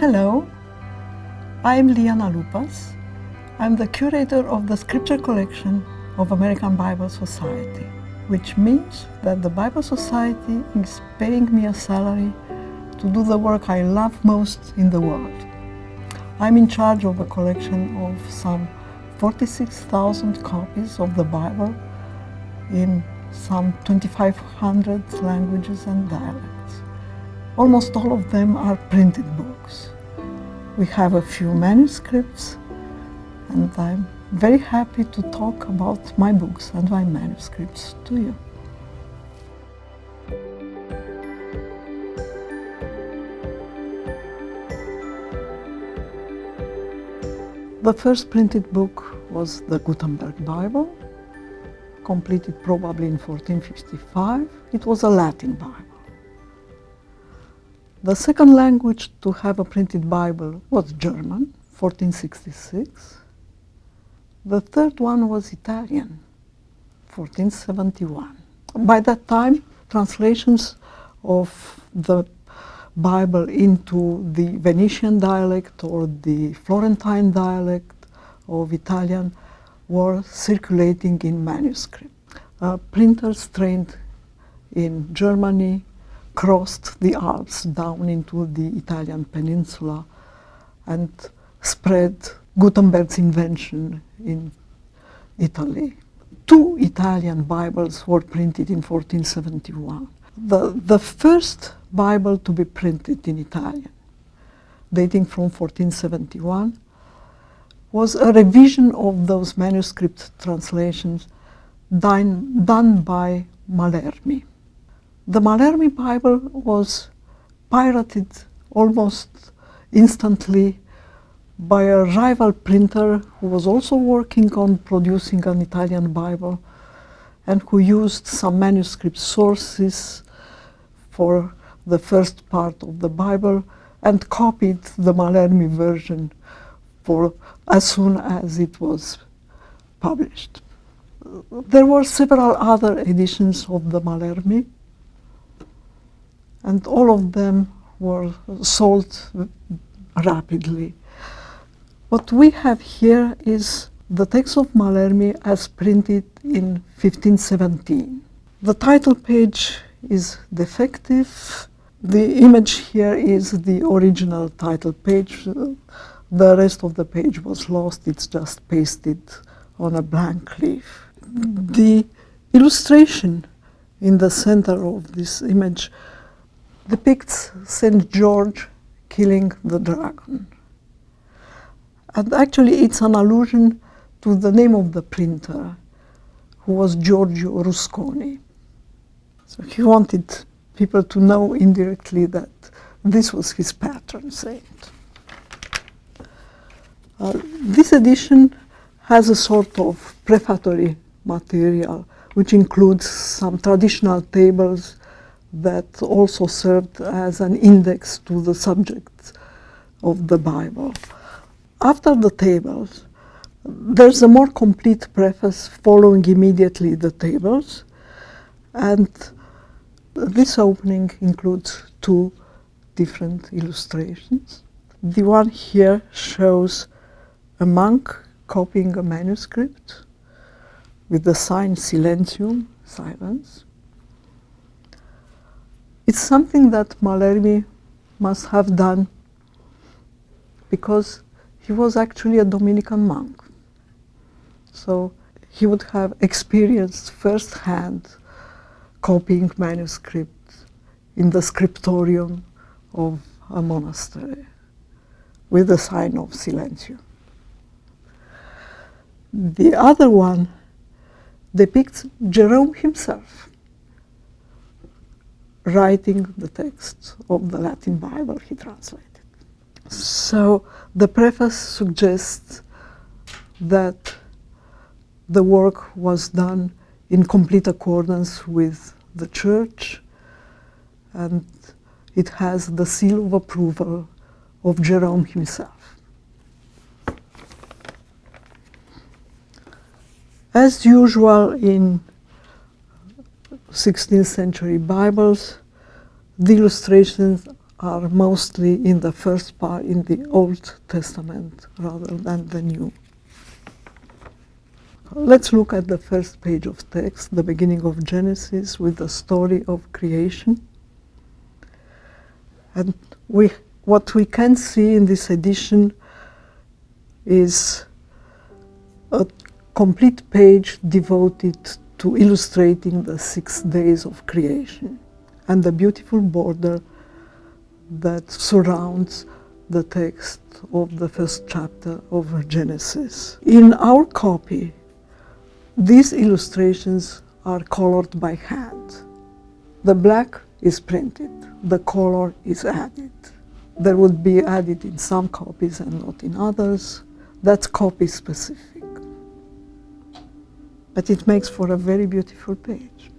Hello, I'm Liana Lupas. I'm the curator of the scripture collection of American Bible Society, which means that the Bible Society is paying me a salary to do the work I love most in the world. I'm in charge of a collection of some 46,000 copies of the Bible in some 2,500 languages and dialects. Almost all of them are printed books. We have a few manuscripts, and I'm very happy to talk about my books and my manuscripts to you. The first printed book was the Gutenberg Bible, completed probably in 1455. It was a Latin Bible. The second language to have a printed Bible was German, 1466. The third one was Italian, 1471. By that time, translations of the Bible into the Venetian dialect or the Florentine dialect of Italian were circulating in manuscript. Printers trained in Germany crossed the Alps down into the Italian peninsula and spread Gutenberg's invention in Italy. 2 Italian Bibles were printed in 1471. The first Bible to be printed in Italian, dating from 1471, was a revision of those manuscript translations done by Malermi. The Malermi Bible was pirated almost instantly by a rival printer who was also working on producing an Italian Bible and who used some manuscript sources for the first part of the Bible and copied the Malermi version for as soon as it was published. There were several other editions of the Malermi, and all of them were sold rapidly. What we have here is the text of Malermi as printed in 1517. The title page is defective. The image here is the original title page. The rest of the page was lost. It's just pasted on a blank leaf. The illustration in the center of this image depicts St. George killing the dragon. And actually it's an allusion to the name of the printer, who was Giorgio Rusconi. So he wanted people to know indirectly that this was his patron saint. This edition has a sort of prefatory material, which includes some traditional tables that also served as an index to the subject of the Bible. After the tables, there's a more complete preface following immediately the tables, and this opening includes 2 different illustrations. The one here shows a monk copying a manuscript with the sign silentium, silence. It's something that Malermi must have done because he was actually a Dominican monk. So he would have experienced firsthand copying manuscripts in the scriptorium of a monastery with the sign of silentium. The other one depicts Jerome himself writing the text of the Latin Bible he translated. So the preface suggests that the work was done in complete accordance with the Church, and it has the seal of approval of Jerome himself. As usual in 16th century Bibles, the illustrations are mostly in the first part, in the Old Testament, rather than the New. Let's look at the first page of text, the beginning of Genesis, with the story of creation. And what we can see in this edition is a complete page devoted to illustrating the 6 days of creation and the beautiful border that surrounds the text of the first chapter of Genesis. In our copy, these illustrations are colored by hand. The black is printed, the color is added. There would be added in some copies and not in others. That's copy specific. But it makes for a very beautiful page.